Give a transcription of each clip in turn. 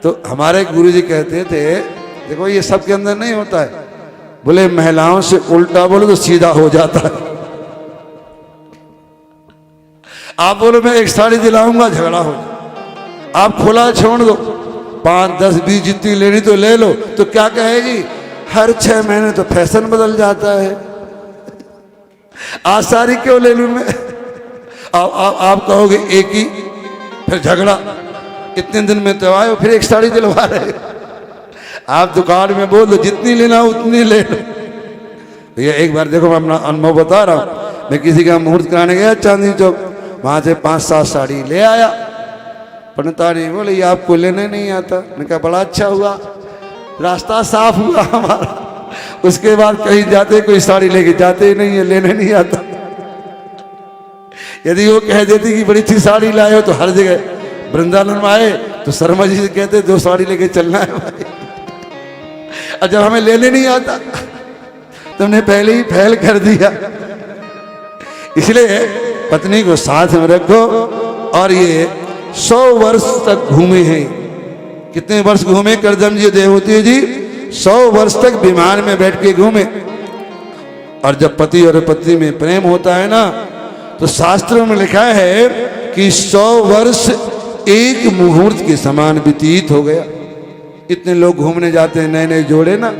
तो हमारे गुरुजी कहते थे देखो ये सबके अंदर नहीं होता है, बोले महिलाओं से उल्टा बोलो तो सीधा हो जाता है। आप बोलो मैं एक साड़ी दिलाऊंगा, झगड़ा हो जाए। आप खुला छोड़ दो, 5, 10, 20 जितनी लेनी तो ले लो, तो क्या कहेगी हर 6 महीने तो फैशन बदल जाता है, आज साड़ी क्यों ले लूं मैं। आप कहोगे एक ही, फिर झगड़ा, इतने दिन में तो आए फिर एक साड़ी दिलवा रहे। आप दुकान में बोल दो जितनी लेना उतनी ले लो। भैया एक बार देखो मैं अपना अनुभव बता रहा हूँ, मैं किसी का मुहूर्त कराने गया चांदनी चौक, वहां से 5-7 साड़ी ले आया। पंडिता नहीं बोले ये आपको लेने नहीं आता। मैंने कहा बड़ा अच्छा हुआ, रास्ता साफ हुआ हमारा। उसके बाद कहीं जाते कोई साड़ी लेके जाते ही नहीं है, लेने नहीं आता। यदि वो कह देती कि बड़ी अच्छी साड़ी लाए हो, तो हर जगह वृंदावन में आए तो शर्मा जी से कहते 2 साड़ी लेके चलना है भाई। और जब हमें लेने नहीं आता तुमने पहले ही फैल कर दिया। इसलिए पत्नी को साथ में रखो। और ये 100 वर्ष तक घूमे हैं। कितने वर्ष घूमे करदम जी देवहूति जी? 100 वर्ष तक विमान में बैठ के घूमे। और जब पति और पत्नी में प्रेम होता है ना, तो शास्त्रों में लिखा है कि 100 वर्ष एक मुहूर्त के समान व्यतीत हो गया। इतने लोग घूमने जाते हैं, नए नए जोड़े ना,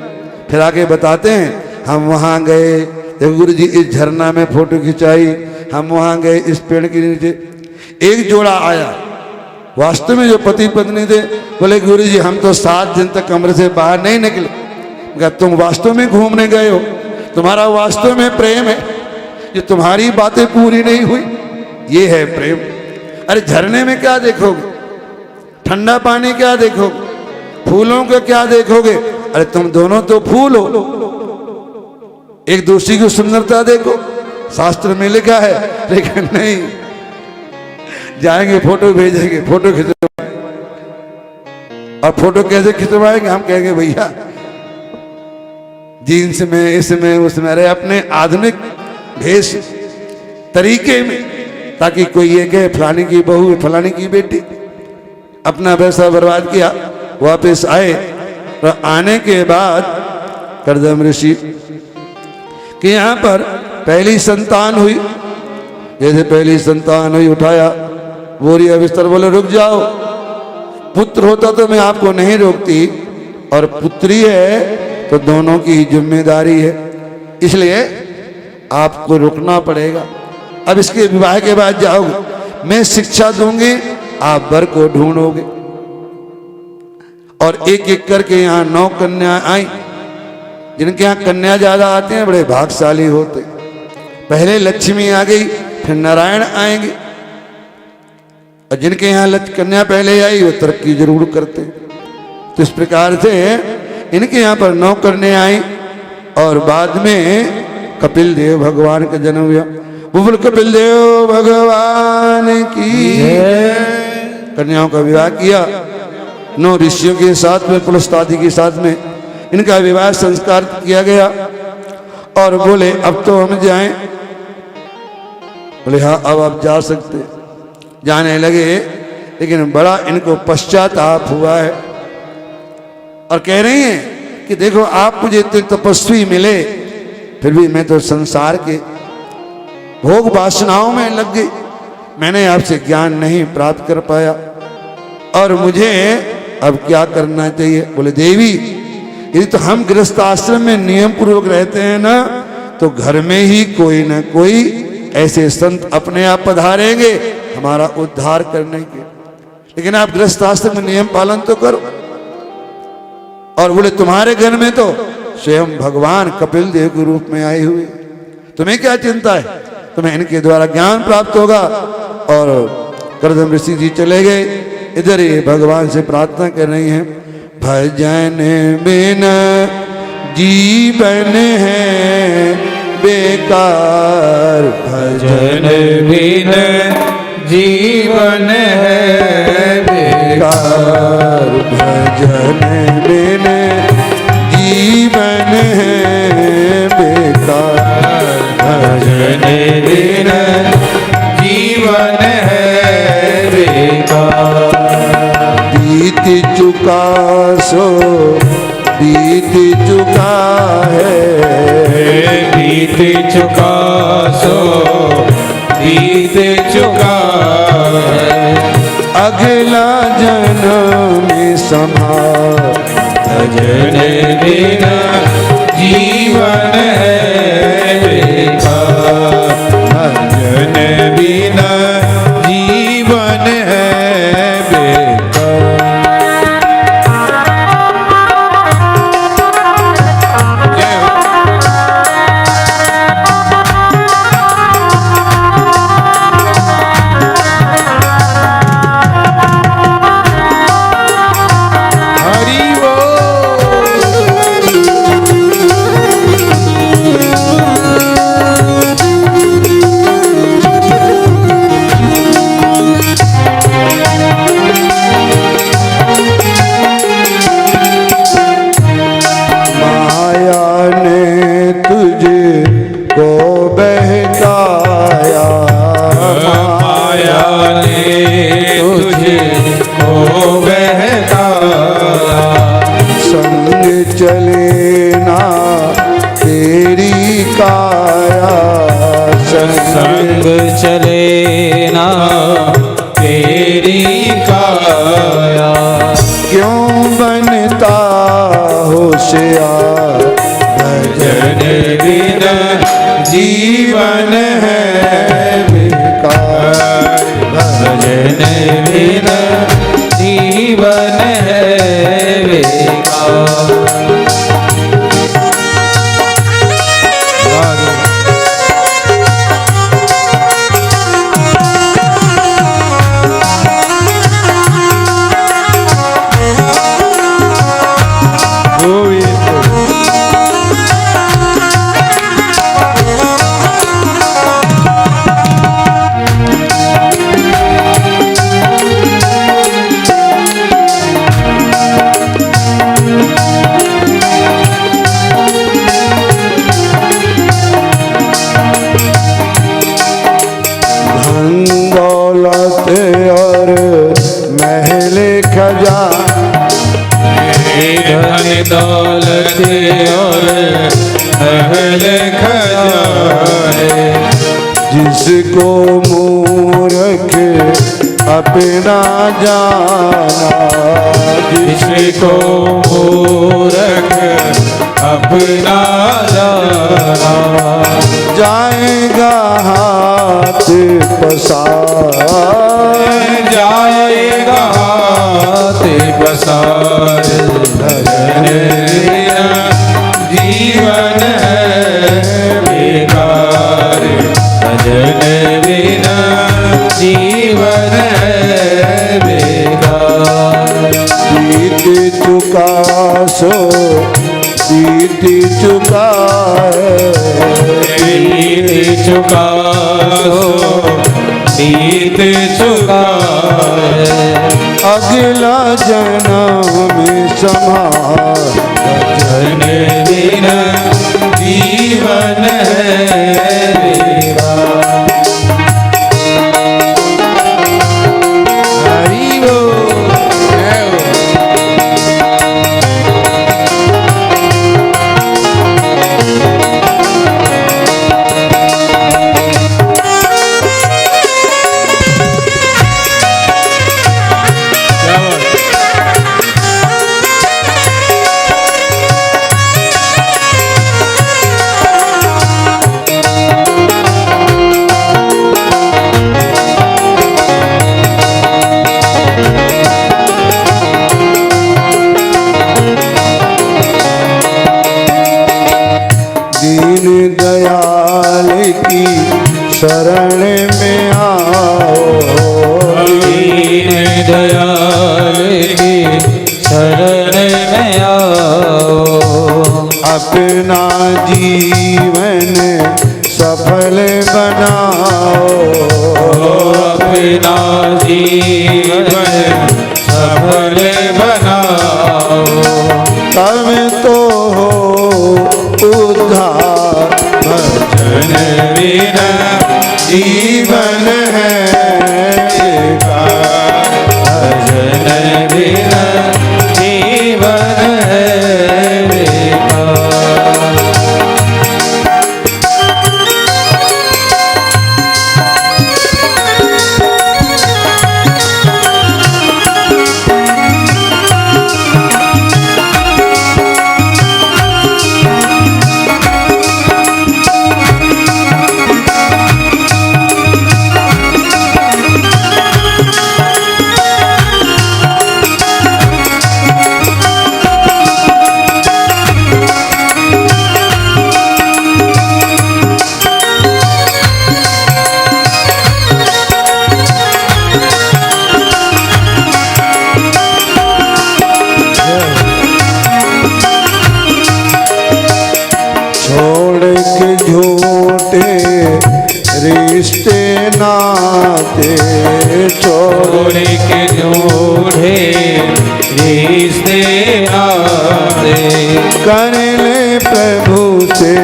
फिर आगे बताते हैं हम वहां गए, गुरु जी इस झरना में फोटो खिंचाई, हम वहां गए इस पेड़ के नीचे। एक जोड़ा आया, वास्तव में जो पति पत्नी थे, बोले गुरु जी हम तो 7 दिन तक कमरे से बाहर नहीं निकले। तुम वास्तव में घूमने गए हो, तुम्हारा वास्तव में प्रेम है, ये तुम्हारी बातें पूरी नहीं हुई, ये है प्रेम। अरे झरने में क्या देखोगे, ठंडा पानी क्या देखोगे, फूलों को क्या देखोगे? अरे तुम दोनों तो फूल हो, एक दूसरी की सुंदरता देखो, शास्त्र में लिखा है। लेकिन नहीं, जाएंगे फोटो भेजेंगे, फोटो खिंचवाएंगे। और फोटो कैसे खिंचवाएंगे? हम कहेंगे भैया जीन्स में, इसमें उसमें। अरे अपने आधुनिक भेष तरीके में, ताकि कोई ये कहे फलानी की बहू है, फलानी की बेटी। अपना पैसा बर्बाद किया, वापस आए। तो आने के बाद करदम ऋषि कि यहाँ पर पहली संतान हुई। जैसे पहली संतान हुई, उठाया बोरिया बिस्तर, बोले रुक जाओ, पुत्र होता तो मैं आपको नहीं रोकती, और पुत्री है तो दोनों की जिम्मेदारी है, इसलिए आपको रुकना पड़ेगा। अब इसके विवाह के बाद जाओगे, मैं शिक्षा दूंगी, आप वर को ढूंढोगे। और एक एक करके यहाँ 9 कन्या आई। जिनके यहाँ कन्या ज्यादा आते हैं बड़े भाग्यशाली होते। पहले लक्ष्मी आ गई, फिर नारायण आएंगे। और जिनके यहाँ कन्या पहले आई वो तरक्की जरूर करते। तो इस प्रकार से इनके यहाँ पर 9 कन्या आई। और बाद में कपिल देव भगवान का जन्म हुआ। बोल कपिल देव भगवान की कन्याओं का विवाह किया 9 ऋषियों के साथ में, पुलस्तादि के साथ में इनका विवाह संस्कार किया गया। और बोले अब तो हम जाएं। बोले हाँ अब आप जा सकते। जाने लगे, लेकिन बड़ा इनको पश्चाताप हुआ है। और कह रही हैं कि देखो आप मुझे इतने तपस्वी मिले, फिर भी मैं तो संसार के भोग वासनाओं में लग गई, मैंने आपसे ज्ञान नहीं प्राप्त कर पाया। और मुझे अब क्या करना चाहिए? बोले देवी यदि तो हम गृहस्थ आश्रम में नियम पूर्वक रहते हैं ना, तो घर में ही कोई ना कोई ऐसे संत अपने आप पधारेंगे हमारा उद्धार करने के। लेकिन आप गृहस्थ आश्रम में नियम पालन तो करो। और बोले तुम्हारे घर में तो स्वयं भगवान कपिल देव के रूप में आए हुए, तुम्हें क्या चिंता है, तुम्हें इनके द्वारा ज्ञान प्राप्त होगा। और करदम ऋषि जी चले गए। इधर ये भगवान से प्रार्थना कर रही हैं, भजन बिन जीवन है बेकार, भजन बिन जीवन है बेकार, भजन बिन जीवन है बेकार, भजन बिन जीवन है बेकार। बीत चुका बीत चुका है, बीत चुका सो बीत चुका है। अगला जन्म संभाल भजन बिना जीवन है बेकार, भजन बिना जीवन है बेकार। जय हो। हरि माया ने तुझे को बहकाया, माया ने तुझे को बहकाया, संग चले ना तेरी काया, संग चले ना तेरी काया। क्यों बनता होशियार, भजन बिना जीवन है बेकार, भजन बिना जीवन है बेकार। धन दौलत और महल खजाना, धन दौलत और महल खजाने, जिसको मूर्ख अपना जाना, जिसको मूर्ख अपना जाना, जाएगा हाथ पसार, जाएगा हाथ पसार। भजन बिना जीवन है बेकार, भजन बिना जीवन है बेकार। बीत चुका सो बीत चुका है, बीत चुका सो बीत चुका है। अगला जन्म संभाल, भजन बिना जीवन है बेकार। हरि बोल। जय हो। दीन दयाल की शरण में आओ, दीन दयाल की शरण में आओ, अपना जीवन सफल बनाओ, अपना जीवन सफल बनाओ, तब तो हो उद्धार। भजन बिना जीवन है बेकार, भजन बिना जीवन है बेकार। रिश्ते नाते छोड़ छोड़ के ढूंढे रिश्ते नाते कर ले प्रभु से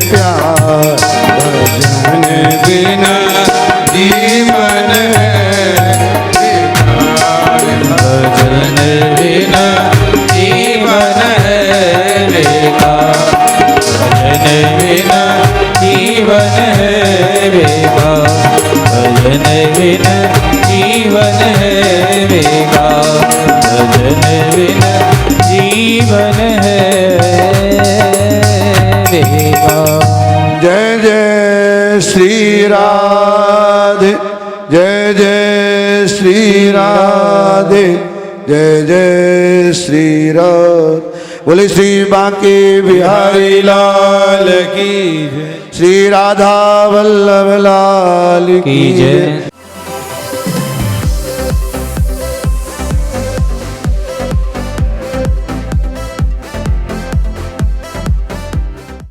प्यार भजन बिना जीवन है बेकार भजन बिना जीवन है बेकार भजन बिना जीवन है बेकार भजन बिना जीवन है बेकार भजन बिना जीवन है बेकार। जय जय श्री राधे जय जय श्री राधे जय जय श्री राधे। बोले श्री बांके बिहारी लाल की जय श्री राधा वल्लभ लाल की जय।